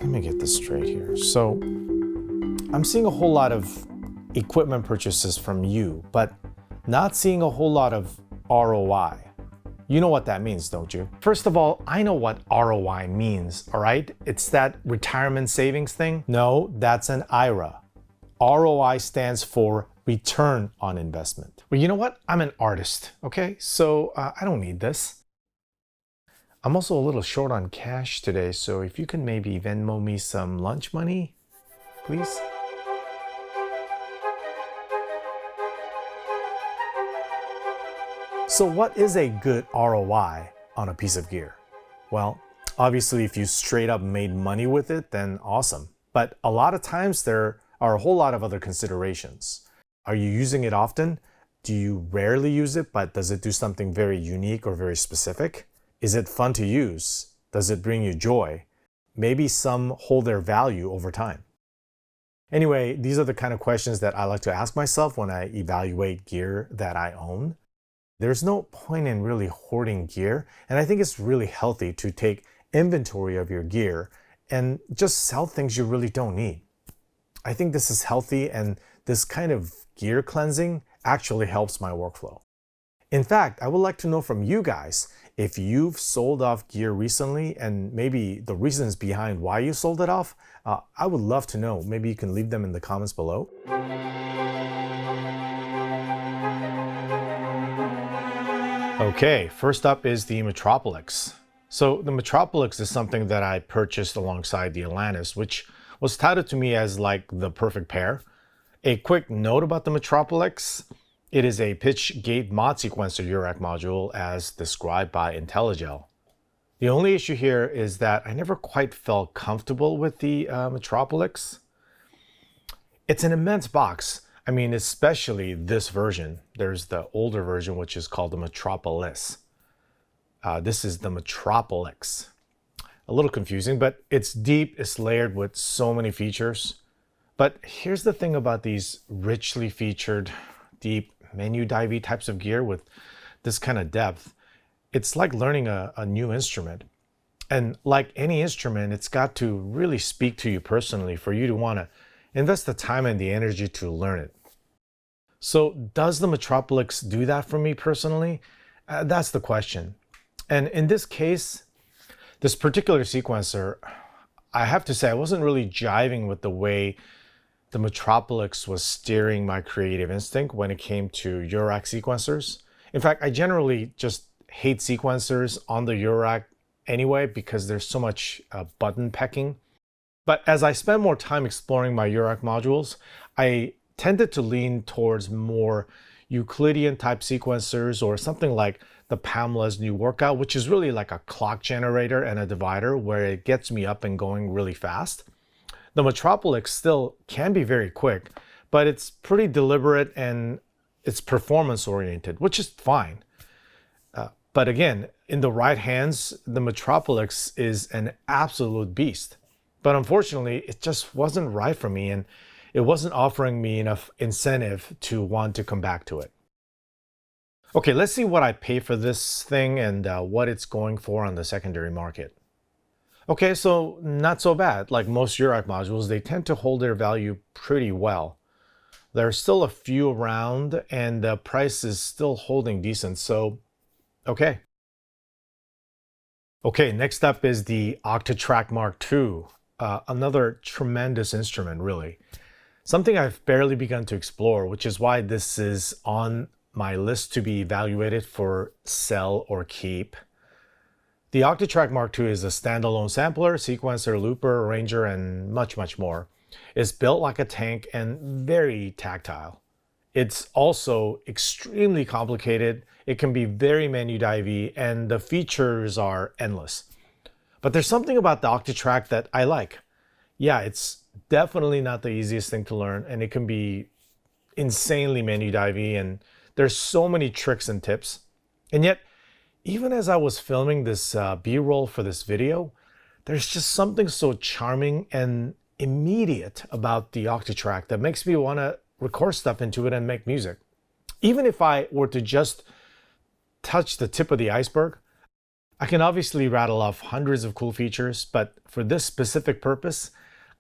let me get this straight here. So I'm seeing a whole lot of equipment purchases from you, but not seeing a whole lot of ROI. You know what that means, don't you? First of all, I know what ROI means, all right? It's that retirement savings thing. No, that's an IRA. ROI stands for return on investment. Well, you know what? I'm an artist, okay? So I don't need this. I'm also a little short on cash today, so if you can maybe Venmo me some lunch money, please. So what is a good ROI on a piece of gear? Well, obviously if you straight up made money with it, then awesome. But a lot of times there are a whole lot of other considerations. Are you using it often? Do you rarely use it, but does it do something very unique or very specific? Is it fun to use? Does it bring you joy? Maybe some hold their value over time. Anyway, these are the kind of questions that I like to ask myself when I evaluate gear that I own. There's no point in really hoarding gear, and I think it's really healthy to take inventory of your gear and just sell things you really don't need. I think this is healthy, and this kind of gear cleansing actually helps my workflow. In fact, I would like to know from you guys if you've sold off gear recently and maybe the reasons behind why you sold it off. I would love to know. Maybe you can leave them in the comments below. Okay, first up is the Metropolix. So the Metropolix is something that I purchased alongside the Atlantis, which was touted to me as like the perfect pair. A quick note about the Metropolix: it is a pitch gate mod sequencer URAC module as described by Intellijel. The only issue here is that I never quite felt comfortable with the Metropolix. It's an immense box. I mean, especially this version. There's the older version, which is called the Metropolis. This is the Metropolix. A little confusing, but it's deep, it's layered with so many features. But here's the thing about these richly featured, deep, menu divey types of gear with this kind of depth. It's like learning a new instrument. And like any instrument, it's got to really speak to you personally for you to want to invest the time and the energy to learn it. So does the Metropolix do that for me personally? That's the question. And in this case, this particular sequencer, I have to say I wasn't really jiving with the way the Metropolix was steering my creative instinct when it came to URAC sequencers. In fact, I generally just hate sequencers on the URAC anyway because there's so much button pecking. But as I spent more time exploring my URAC modules, I tended to lean towards more Euclidean type sequencers or something like the Pamela's new workout, which is really like a clock generator and a divider where it gets me up and going really fast. The Metropolix still can be very quick, but it's pretty deliberate and it's performance oriented, which is fine. But again, in the right hands, the Metropolix is an absolute beast. But unfortunately, it just wasn't right for me and it wasn't offering me enough incentive to want to come back to it. Okay, let's see what I pay for this thing and what it's going for on the secondary market. Okay, so not so bad. Like most URAC modules, they tend to hold their value pretty well. There's still a few around and the price is still holding decent, so okay. Okay, next up is the Octatrack MkII. Another tremendous instrument, really. Something I've barely begun to explore, which is why this is on my list to be evaluated for sell or keep. The Octatrack MkII is a standalone sampler, sequencer, looper, arranger, and much, much more. It's built like a tank and very tactile. It's also extremely complicated. It can be very menu divey, and the features are endless. But there's something about the Octatrack that I like. Yeah, it's definitely not the easiest thing to learn, and it can be insanely menu divey, and there's so many tricks and tips. And yet, even as I was filming this B-roll for this video, there's just something so charming and immediate about the Octatrack that makes me want to record stuff into it and make music. Even if I were to just touch the tip of the iceberg, I can obviously rattle off hundreds of cool features, but for this specific purpose,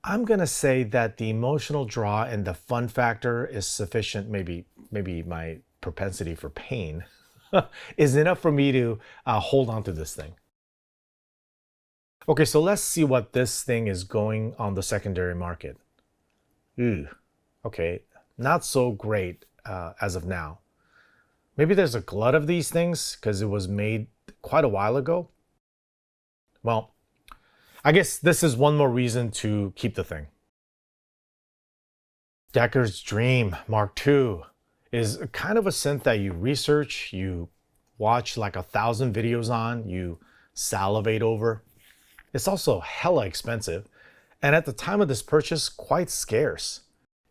I'm gonna say that the emotional draw and the fun factor is sufficient. Maybe my propensity for pain is enough for me to hold on to this thing. Okay, so let's see what this thing is going on the secondary market. Ooh, okay, not so great as of now. Maybe there's a glut of these things because it was made quite a while ago. Well, I guess this is one more reason to keep the thing. Deckard's Dream Mark II is kind of a synth that you research, you watch like 1,000 videos on, you salivate over. It's also hella expensive, and at the time of this purchase, quite scarce.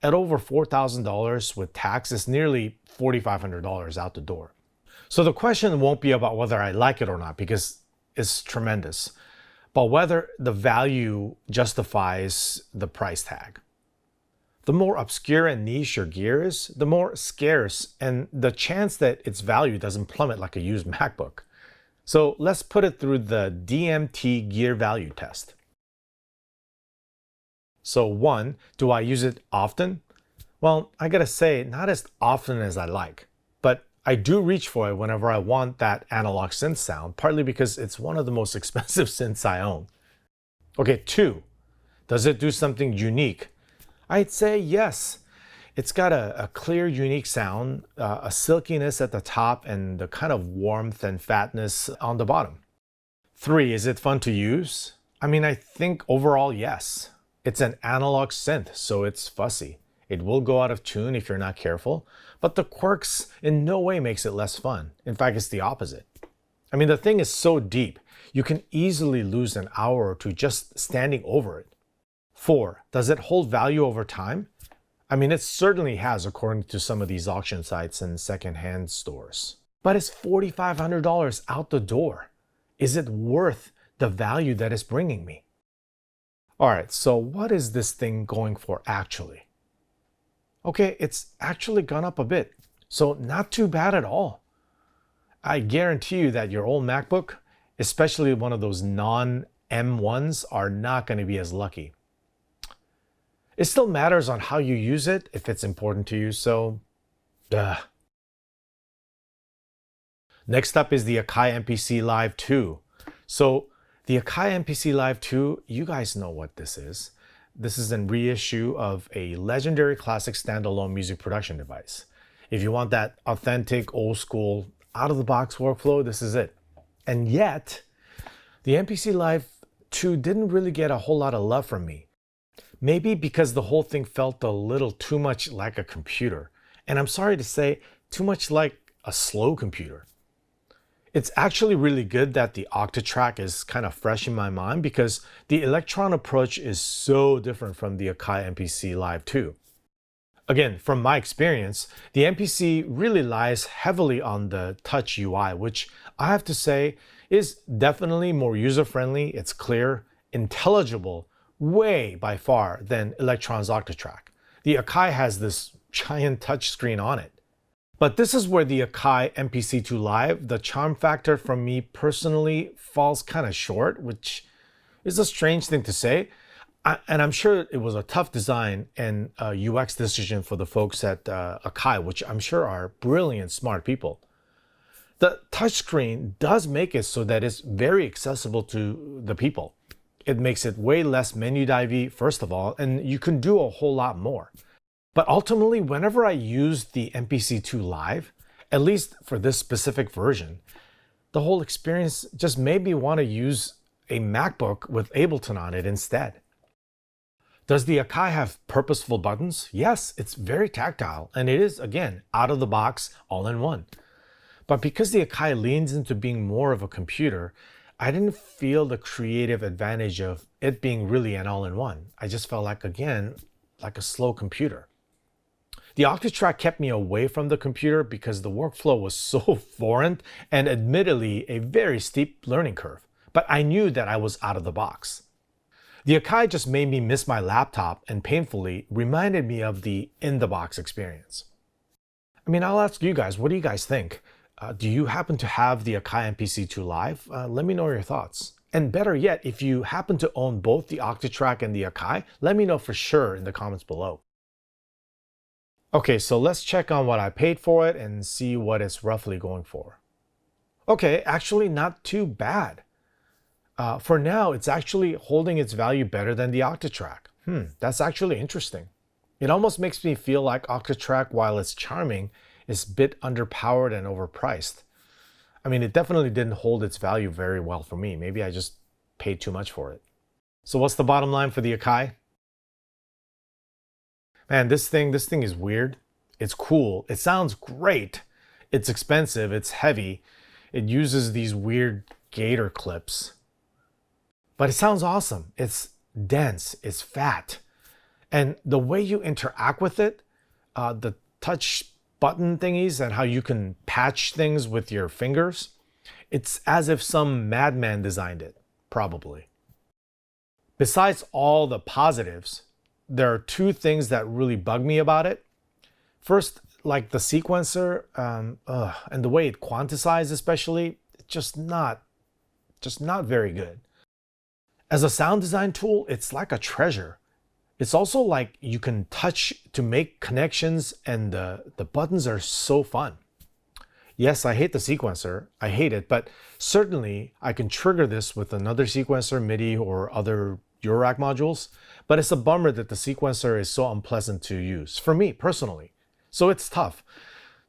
At over $4,000 with tax, it's nearly $4,500 out the door. So the question won't be about whether I like it or not, because it's tremendous, but whether the value justifies the price tag. The more obscure and niche your gear is, the more scarce and the chance that its value doesn't plummet like a used MacBook. So let's put it through the DMT gear value test. So 1, do I use it often? Well, I gotta say, not as often as I like, but I do reach for it whenever I want that analog synth sound, partly because it's one of the most expensive synths I own. Okay, 2, does it do something unique? I'd say yes. It's got a clear, unique sound, a silkiness at the top, and the kind of warmth and fatness on the bottom. 3, is it fun to use? I mean, I think overall, yes. It's an analog synth, so it's fussy. It will go out of tune if you're not careful, but the quirks in no way makes it less fun. In fact, it's the opposite. I mean, the thing is so deep, you can easily lose an hour or two just standing over it. 4, does it hold value over time? I mean, it certainly has, according to some of these auction sites and secondhand stores. But it's $4,500 out the door. Is it worth the value that it's bringing me? All right, so what is this thing going for actually? Okay, it's actually gone up a bit, so not too bad at all. I guarantee you that your old MacBook, especially one of those non-M1s, are not going to be as lucky. It still matters on how you use it if it's important to you, so duh. Next up is the Akai MPC LIVE II. So the Akai MPC LIVE II, you guys know what this is. This is a reissue of a legendary classic standalone music production device. If you want that authentic, old school, out-of-the-box workflow, this is it. And yet, the MPC LIVE II didn't really get a whole lot of love from me. Maybe because the whole thing felt a little too much like a computer. And I'm sorry to say, too much like a slow computer. It's actually really good that the Octatrack is kind of fresh in my mind because the Elektron approach is so different from the Akai MPC LIVE II. Again, from my experience, the MPC really lies heavily on the touch UI, which I have to say is definitely more user-friendly, it's clear, intelligible, way by far than Elektron's Octatrack. The Akai has this giant touchscreen on it. But this is where the Akai MPC II LIVE, the charm factor from me personally falls kind of short, which is a strange thing to say. And I'm sure it was a tough design and UX decision for the folks at Akai, which I'm sure are brilliant, smart people. The touchscreen does make it so that it's very accessible to the people. It makes it way less menu divey, first of all, and you can do a whole lot more. But ultimately, whenever I use the MPC II LIVE, at least for this specific version, the whole experience just made me want to use a MacBook with Ableton on it instead. Does the Akai have purposeful buttons? Yes, it's very tactile, and it is, again, out of the box, all in one. But because the Akai leans into being more of a computer, I didn't feel the creative advantage of it being really an all-in-one. I just felt like, again, like a slow computer. The Octatrack kept me away from the computer because the workflow was so foreign and admittedly a very steep learning curve. But I knew that I was out of the box. The Akai just made me miss my laptop and painfully reminded me of the in-the-box experience. I mean, I'll ask you guys, what do you guys think? Do you happen to have the Akai MPC II Live? Let me know your thoughts. And better yet, if you happen to own both the Octatrack and the Akai, let me know for sure in the comments below. Okay, so let's check on what I paid for it and see what it's roughly going for. Okay, actually not too bad. For now, it's actually holding its value better than the Octatrack. That's actually interesting. It almost makes me feel like Octatrack, while it's charming, is a bit underpowered and overpriced. I mean, it definitely didn't hold its value very well for me. Maybe I just paid too much for it. So what's the bottom line for the Akai? Man, this thing is weird. It's cool. It sounds great. It's expensive. It's heavy. It uses these weird gator clips. But it sounds awesome. It's dense. It's fat. And the way you interact with it, the touch button thingies and how you can patch things with your fingers, it's as if some madman designed it, probably. Besides all the positives, there are two things that really bug me about it. First, like the sequencer and the way it quantizes especially, just not very good. As a sound design tool, it's like a treasure. It's also like you can touch to make connections, and the buttons are so fun. Yes, I hate the sequencer. I hate it, but certainly I can trigger this with another sequencer, MIDI, or other Eurorack modules. But it's a bummer that the sequencer is so unpleasant to use, for me personally. So it's tough.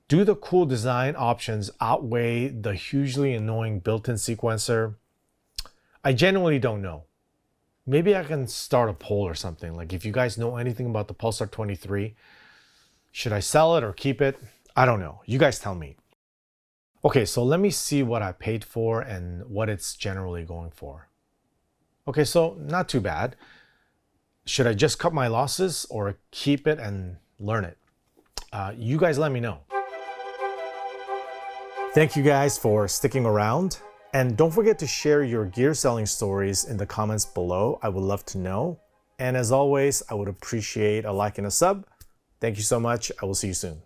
Do the cool design options outweigh the hugely annoying built-in sequencer? I genuinely don't know. Maybe I can start a poll or something. Like, if you guys know anything about the Pulsar-23, should I sell it or keep it? I don't know. You guys tell me. Okay, so let me see what I paid for and what it's generally going for. Okay, so not too bad. Should I just cut my losses or keep it and learn it? You guys let me know. Thank you guys for sticking around. And don't forget to share your gear selling stories in the comments below. I would love to know. And as always, I would appreciate a like and a sub. Thank you so much. I will see you soon.